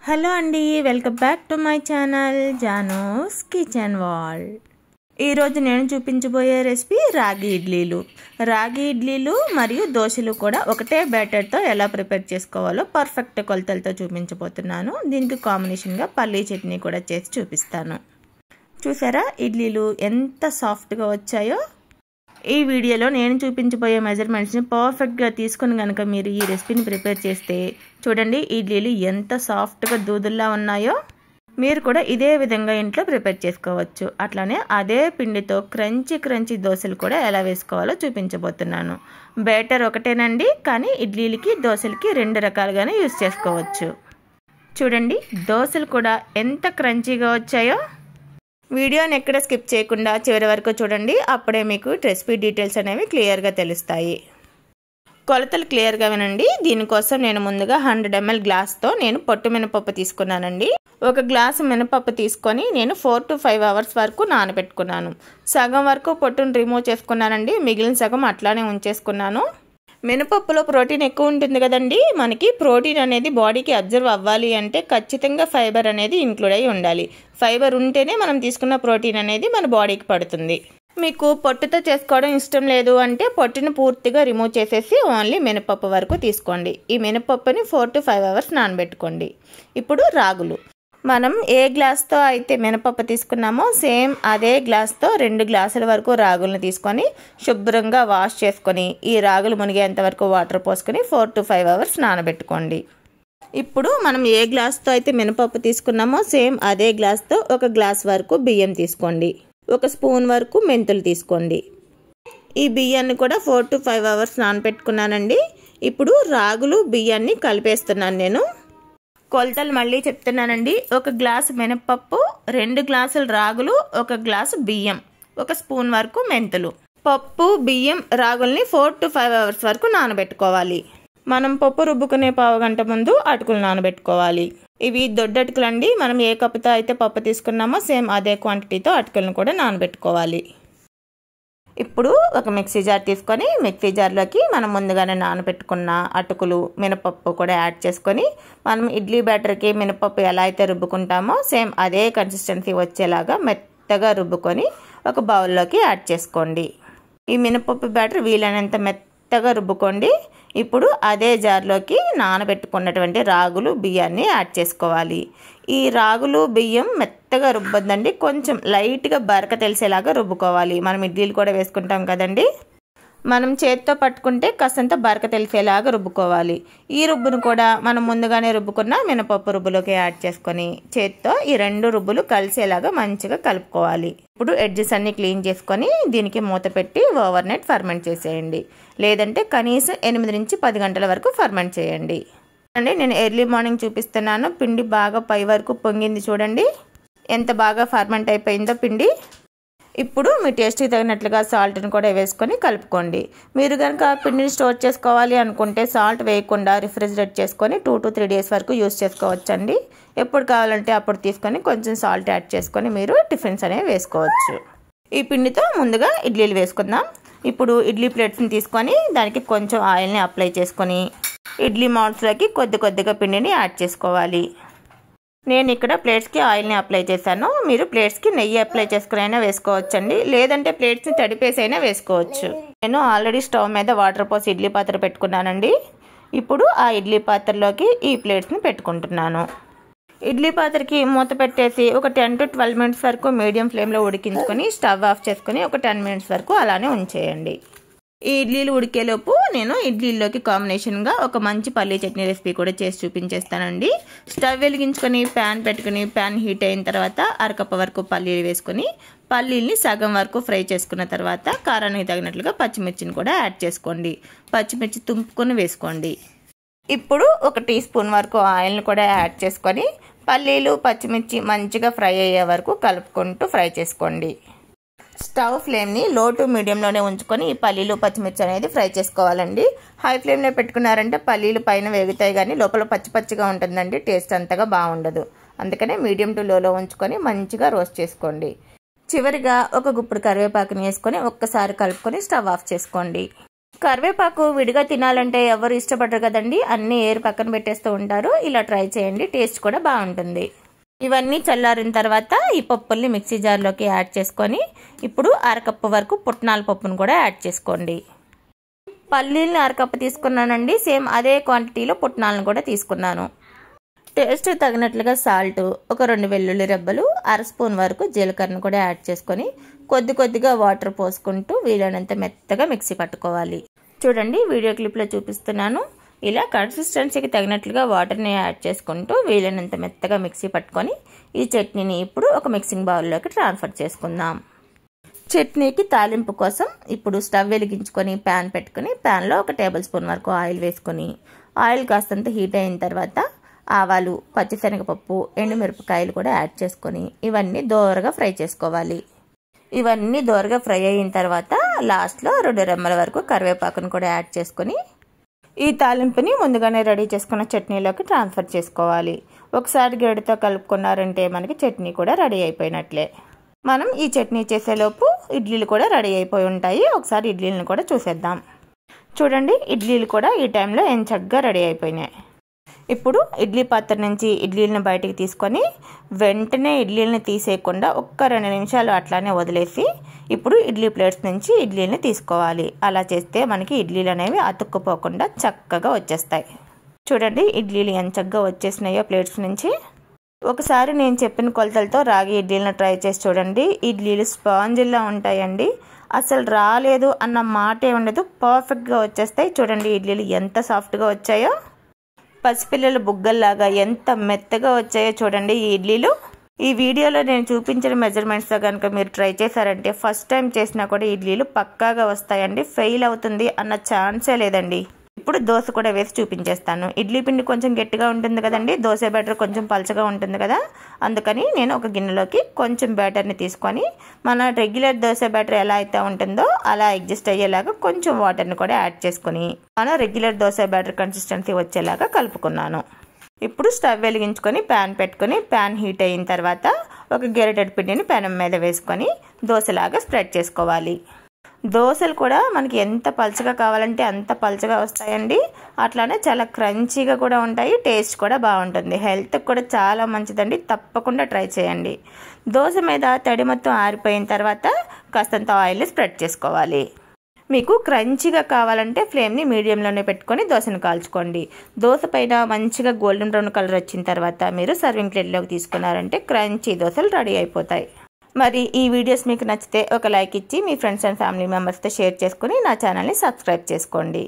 Hello అండి, welcome back to my channel Jano's kitchen world. ఈరోజు నేను చూపించబోయే రెసిపీ రాగి ఇడ్లీలు. రాగి ఇడ్లీలు మరియు దోశలు కూడా ఒకటే బ్యాటర్తో ఎలా ప్రిపేర్ చేసుకోవాలో పర్ఫెక్ట్ కొలతలతో చూపించబోతున్నాను. దీనికి కాంబినేషన్గా పల్లీ చట్నీ కూడా చేసి చూపిస్తాను. చూసారా ఇడ్లీలు ఎంత సాఫ్ట్గా వచ్చాయో. ఈ వీడియోలో నేను చూపించబోయే మెజర్మెంట్స్ని పర్ఫెక్ట్గా తీసుకుని కనుక మీరు ఈ రెసిపీని ప్రిపేర్ చేస్తే చూడండి ఇడ్లీలు ఎంత సాఫ్ట్గా దూదుల్లా ఉన్నాయో. మీరు కూడా ఇదే విధంగా ఇంట్లో ప్రిపేర్ చేసుకోవచ్చు. అట్లానే అదే పిండితో క్రంచీ దోశలు కూడా ఎలా వేసుకోవాలో చూపించబోతున్నాను. బ్యాటర్ ఒకటేనండి, కానీ ఇడ్లీలకి దోశలకి రెండు రకాలుగానే యూజ్ చేసుకోవచ్చు. చూడండి దోశలు కూడా ఎంత క్రంచీగా వచ్చాయో. వీడియోని ఎక్కడ స్కిప్ చేయకుండా చివరి వరకు చూడండి, అప్పుడే మీకు రెసిపీ డీటెయిల్స్ అనేవి క్లియర్గా తెలుస్తాయి. కొలతలు క్లియర్గా వినండి. దీనికోసం నేను ముందుగా 100 ml గ్లాస్తో నేను పొట్టు మినపప్పు తీసుకున్నానండి. ఒక గ్లాసు మినపప్పు తీసుకొని నేను 4 to 5 hours వరకు నానబెట్టుకున్నాను. సగం వరకు పొట్టును రిమూవ్ చేసుకున్నానండి, మిగిలిన సగం అట్లానే ఉంచేసుకున్నాను. మినపప్పులో ప్రోటీన్ ఎక్కువ ఉంటుంది కదండి. మనకి ప్రోటీన్ అనేది బాడీకి అబ్జర్వ్ అవ్వాలి అంటే ఖచ్చితంగా ఫైబర్ అనేది ఇంక్లూడ్ అయి ఉండాలి. ఫైబర్ ఉంటేనే మనం తీసుకున్న ప్రోటీన్ అనేది మన బాడీకి పడుతుంది. మీకు పొట్టుతో చేసుకోవడం ఇష్టం లేదు అంటే పొట్టును పూర్తిగా రిమూవ్ చేసేసి ఓన్లీ మినపప్పు వరకు తీసుకోండి. ఈ మినపప్పుని 4 to 5 hours నానబెట్టుకోండి. ఇప్పుడు రాగులు. మనం ఏ గ్లాస్తో అయితే మినపప్పు తీసుకున్నామో సేమ్ అదే గ్లాస్తో 2 గ్లాసుల వరకు రాగులను తీసుకొని శుభ్రంగా వాష్ చేసుకొని ఈ రాగులు మునిగేంత వరకు వాటర్ పోసుకొని 4 to 5 hours నానబెట్టుకోండి. ఇప్పుడు మనం ఏ గ్లాస్తో అయితే మినపప్పు తీసుకున్నామో సేమ్ అదే గ్లాస్తో 1 గ్లాస్ వరకు బియ్యం తీసుకోండి. 1 స్పూన్ వరకు మెంతులు తీసుకోండి. ఈ బియ్యాన్ని కూడా 4 to 5 hours నానబెట్టుకున్నానండి. ఇప్పుడు రాగులు బియ్యాన్ని కలిపేస్తున్నాను నేను. కొలతలు మళ్ళీ చెప్తున్నానండి. 1 గ్లాసు మినపప్పు, 2 గ్లాసులు రాగులు, 1 గ్లాసు బియ్యం, 1 స్పూన్ వరకు మెంతులు. పప్పు, బియ్యం, రాగుల్ని 4 to 5 hours వరకు నానబెట్టుకోవాలి. మనం పప్పు రుబ్బుకునే పావు గంట ముందు అటుకులు నానబెట్టుకోవాలి. ఇవి దొడ్డటుకులు అండి. మనం ఏ కప్పుతో అయితే పప్పు తీసుకున్నామో సేమ్ అదే క్వాంటిటీతో అటుకులను కూడా నానబెట్టుకోవాలి. ఇప్పుడు ఒక మిక్సీ జార్ తీసుకొని మిక్సీ జార్లోకి మనం ముందుగానే నానబెట్టుకున్న అటుకులు, మినపప్పు కూడా యాడ్ చేసుకొని మనం ఇడ్లీ బ్యాటర్కి మినపప్పు ఎలా అయితే రుబ్బుకుంటామో సేమ్ అదే కన్సిస్టెన్సీ వచ్చేలాగా మెత్తగా రుబ్బుకొని ఒక బౌల్లోకి యాడ్ చేసుకోండి. ఈ మినపప్పు బ్యాటర్ వీలైనంత మెత్తగా రుబ్బుకోండి. ఇప్పుడు అదే జార్లోకి నానబెట్టుకున్నటువంటి రాగులు, బియ్యాన్ని యాడ్ చేసుకోవాలి. ఈ రాగులు, బియ్యం మెత్తగా రుబ్బొద్దండి, కొంచెం లైట్గా బరక తెలిసేలాగా రుబ్బుకోవాలి. మనం ఇడ్లీలు కూడా వేసుకుంటాం కదండి, మనం చేత్తో పట్టుకుంటే కాస్తంత బరక తెలిసేలాగా రుబ్బుకోవాలి. ఈ రుబ్బును కూడా మనం ముందుగానే రుబ్బుకున్న మినపప్పు రుబ్బులోకి యాడ్ చేసుకొని చేత్తో ఈ 2 రుబ్బులు కలిసేలాగా మంచిగా కలుపుకోవాలి. ఇప్పుడు ఎడ్జెస్ అన్ని క్లీన్ చేసుకొని దీనికి మూత పెట్టి ఓవర్ నైట్ ఫర్మెంట్ చేసేయండి. లేదంటే కనీసం 8 నుంచి 10 గంటల వరకు ఫర్మెంట్ చేయండి. అండి నేను ఎర్లీ మార్నింగ్ చూపిస్తున్నాను. పిండి బాగా పై వరకు పొంగింది చూడండి, ఎంత బాగా ఫర్మెంట్ అయిపోయిందో పిండి. ఇప్పుడు మీ టేస్ట్కి తగినట్లుగా సాల్ట్ని కూడా వేసుకొని కలుపుకోండి. మీరు కనుక పిండిని స్టోర్ చేసుకోవాలి అనుకుంటే సాల్ట్ వేయకుండా రిఫ్రిజిరేట్ చేసుకొని 2 to 3 days వరకు యూస్ చేసుకోవచ్చండి. ఎప్పుడు కావాలంటే అప్పుడు తీసుకొని కొంచెం సాల్ట్ యాడ్ చేసుకొని మీరు టిఫిన్స్ అనేవి వేసుకోవచ్చు. ఈ పిండితో ముందుగా ఇడ్లీలు వేసుకుందాం. ఇప్పుడు ఇడ్లీ ప్లేట్స్ని తీసుకొని దానికి కొంచెం ఆయిల్ని అప్లై చేసుకొని ఇడ్లీ మౌల్డ్స్లోకి కొద్దిగా పిండిని యాడ్ చేసుకోవాలి. నేను ఇక్కడ ప్లేట్స్కి ఆయిల్ని అప్లై చేశాను. మీరు ప్లేట్స్కి నెయ్యి అప్లై చేసుకుని అయినా వేసుకోవచ్చండి, లేదంటే ప్లేట్స్ని తడిపేసి అయినా వేసుకోవచ్చు. నేను ఆల్రెడీ స్టవ్ మీద వాటర్ పోసి ఇడ్లీ పాత్ర పెట్టుకున్నానండి. ఇప్పుడు ఆ ఇడ్లీ పాత్రలోకి ఈ ప్లేట్స్ని పెట్టుకుంటున్నాను. ఇడ్లీ పాత్రకి మూత పెట్టేసి ఒక 10 to 12 minutes వరకు మీడియం ఫ్లేమ్లో ఉడికించుకొని స్టవ్ ఆఫ్ చేసుకొని ఒక 10 minutes వరకు అలానే ఉంచేయండి. ఈ ఇడ్లీలు ఉడికేలోపు నేను ఇడ్లీల్లోకి కాంబినేషన్గా ఒక మంచి పల్లీ చట్నీ రెసిపీ కూడా చేసి చూపించేస్తానండి. స్టవ్ వెలిగించుకొని ప్యాన్ పెట్టుకుని ప్యాన్ హీట్ అయిన తర్వాత 1/2 కప్ వరకు పల్లీలు వేసుకొని పల్లీల్ని సగం వరకు ఫ్రై చేసుకున్న తర్వాత కారానికి తగినట్లుగా పచ్చిమిర్చిని కూడా యాడ్ చేసుకోండి. పచ్చిమిర్చి తుంపుకొని వేసుకోండి. ఇప్పుడు 1 టీ స్పూన్ వరకు ఆయిల్ని కూడా యాడ్ చేసుకొని పల్లీలు, పచ్చిమిర్చి మంచిగా ఫ్రై అయ్యే వరకు కలుపుకుంటూ ఫ్రై చేసుకోండి. స్టవ్ ఫ్లేమ్ని లో టు మీడియంలోనే ఉంచుకొని ఈ పల్లీలు, పచ్చిమిర్చి అనేది ఫ్రై చేసుకోవాలండి. హై ఫ్లేమ్లో పెట్టుకున్నారంటే పల్లీలు పైన వేగుతాయి కానీ లోపల పచ్చిగా ఉంటుందండి, టేస్ట్ అంతగా బాగుండదు. అందుకనే మీడియం టు లోలో ఉంచుకొని మంచిగా రోస్ట్ చేసుకోండి. చివరిగా 1 గుప్పుడు కరివేపాకుని వేసుకొని ఒక్కసారి కలుపుకొని స్టవ్ ఆఫ్ చేసుకోండి. కరివేపాకు విడిగా తినాలంటే ఎవరు ఇష్టపడరు కదండి, అన్నీ ఏరు పక్కన పెట్టేస్తూ ఉంటారు. ఇలా ట్రై చేయండి, టేస్ట్ కూడా బాగుంటుంది. ఇవన్నీ చల్లారిన తర్వాత ఈ పప్పుల్ని మిక్సీ జార్లోకి యాడ్ చేసుకొని ఇప్పుడు అరకప్పు వరకు పుట్నాల పప్పును కూడా యాడ్ చేసుకోండి. పల్లీలను అరకప్పు తీసుకున్నానండి, సేమ్ అదే క్వాంటిటీలో పుట్నాలను కూడా తీసుకున్నాను. టేస్ట్ తగినట్లుగా సాల్ట్, ఒక 2 వెల్లుల్లి రెబ్బలు, అర స్పూన్ వరకు జీలకర్రను కూడా యాడ్ చేసుకొని కొద్దిగా వాటర్ పోసుకుంటూ వీలైనంత మెత్తగా మిక్సీ పట్టుకోవాలి. చూడండి, వీడియో క్లిప్లో చూపిస్తున్నాను. ఇలా కన్సిస్టెన్సీకి తగినట్లుగా వాటర్ని యాడ్ చేసుకుంటూ వీలైనంత మెత్తగా మిక్సీ పట్టుకొని ఈ చట్నీని ఇప్పుడు ఒక మిక్సింగ్ బౌల్లోకి ట్రాన్స్ఫర్ చేసుకుందాం. చట్నీకి తాలింపు కోసం ఇప్పుడు స్టవ్ వెలిగించుకొని ప్యాన్ పెట్టుకుని ప్యాన్లో 1 టేబుల్ స్పూన్ వరకు ఆయిల్ వేసుకొని ఆయిల్ కాస్తంత హీట్ అయిన తర్వాత ఆవాలు, పచ్చిశనగపప్పు, ఎండుమిరపకాయలు కూడా యాడ్ చేసుకొని ఇవన్నీ దోరగా ఫ్రై చేసుకోవాలి. ఇవన్నీ దోరగా ఫ్రై అయిన తర్వాత లాస్ట్లో 2 రెమ్మల వరకు కరివేపాకును కూడా యాడ్ చేసుకొని ఈ తాలింపుని ముందుగానే రెడీ చేసుకున్న చట్నీలోకి ట్రాన్స్ఫర్ చేసుకోవాలి. ఒకసారి గరిటెతో కలుపుకున్నారంటే మనకి చట్నీ కూడా రెడీ అయిపోయినట్లే. మనం ఈ చట్నీ చేసేలోపు ఇడ్లీలు కూడా రెడీ అయిపోయి ఉంటాయి. ఒకసారి ఇడ్లీలను కూడా చూసేద్దాం. చూడండి, ఇడ్లీలు కూడా ఈ టైంలో ఎంచగ్గా రెడీ అయిపోయినాయి. ఇప్పుడు ఇడ్లీ పాత్ర నుంచి ఇడ్లీలను బయటికి తీసుకొని వెంటనే ఇడ్లీలను తీసేయకుండా 1-2 నిమిషాలు అట్లానే వదిలేసి ఇప్పుడు ఇడ్లీ ప్లేట్స్ నుంచి ఇడ్లీని తీసుకోవాలి. అలా చేస్తే మనకి ఇడ్లీలు అనేవి అతుక్కుపోకుండా చక్కగా వచ్చేస్తాయి. చూడండి, ఇడ్లీలు ఎంత చక్కగా వచ్చేసినాయో ప్లేట్స్ నుంచి. ఒకసారి నేను చెప్పిన కొలతలతో రాగి ఇడ్లీలను ట్రై చేసి చూడండి. ఇడ్లీలు స్పాంజిల్లా ఉంటాయండి, అసలు రాలేదు అన్న మాటే ఉండదు, పర్ఫెక్ట్గా వచ్చేస్తాయి. చూడండి, ఇడ్లీలు ఎంత సాఫ్ట్గా వచ్చాయో, పసిపిల్లల బుగ్గల్లాగా ఎంత మెత్తగా వచ్చాయో చూడండి ఈ ఇడ్లీలు. ఈ వీడియోలో నేను చూపించిన మెజర్మెంట్స్తో కనుక మీరు ట్రై చేశారంటే ఫస్ట్ టైం చేసినా కూడా ఇడ్లీలు పక్కాగా వస్తాయండి, ఫెయిల్ అవుతుంది అన్న ఛాన్సే లేదండి. ఇప్పుడు దోశ కూడా వేసి చూపించేస్తాను. ఇడ్లీ పిండి కొంచెం గట్టిగా ఉంటుంది కదండి, దోశ బ్యాటర్ కొంచెం పలచగా ఉంటుంది కదా, అందుకని నేను ఒక గిన్నెలోకి కొంచెం బ్యాటర్ని తీసుకొని మన రెగ్యులర్ దోశ బ్యాటర్ ఎలా అయితే ఉంటుందో అలా అడ్జస్ట్ అయ్యేలాగా కొంచెం వాటర్ని కూడా యాడ్ చేసుకుని మన రెగ్యులర్ దోశ బ్యాటర్ కన్సిస్టెన్సీ వచ్చేలాగా కలుపుకున్నాను. ఇప్పుడు స్టవ్ వెలిగించుకొని ప్యాన్ పెట్టుకొని ప్యాన్ హీట్ అయిన తర్వాత ఒక గరిటెడు పిండిని పెనం మీద వేసుకొని దోశలాగా స్ప్రెడ్ చేసుకోవాలి. దోశలు కూడా మనకి ఎంత పలచగా కావాలంటే అంత పలచగా వస్తాయండి, అట్లానే చాలా క్రంచీగా కూడా ఉంటాయి, టేస్ట్ కూడా బాగుంటుంది, హెల్త్కి కూడా చాలా మంచిదండి. తప్పకుండా ట్రై చేయండి. దోశ మీద తడి మొత్తం ఆరిపోయిన తర్వాత కాస్తంత ఆయిల్ స్ప్రెడ్ చేసుకోవాలి. మీకు క్రంచీగా కావాలంటే ఫ్లేమ్ని మీడియంలోనే పెట్టుకొని దోశను కాల్చుకోండి. దోశ పైన మంచిగా గోల్డెన్ బ్రౌన్ కలర్ వచ్చిన తర్వాత మీరు సర్వింగ్ ప్లేట్లోకి తీసుకున్నారంటే క్రంచీ దోశలు రెడీ అయిపోతాయి. మరి ఈ వీడియోస్ మీకు నచ్చితే ఒక లైక్ ఇచ్చి మీ ఫ్రెండ్స్ అండ్ ఫ్యామిలీ మెంబర్స్తో షేర్ చేసుకుని నా ఛానల్ని సబ్స్క్రైబ్ చేసుకోండి.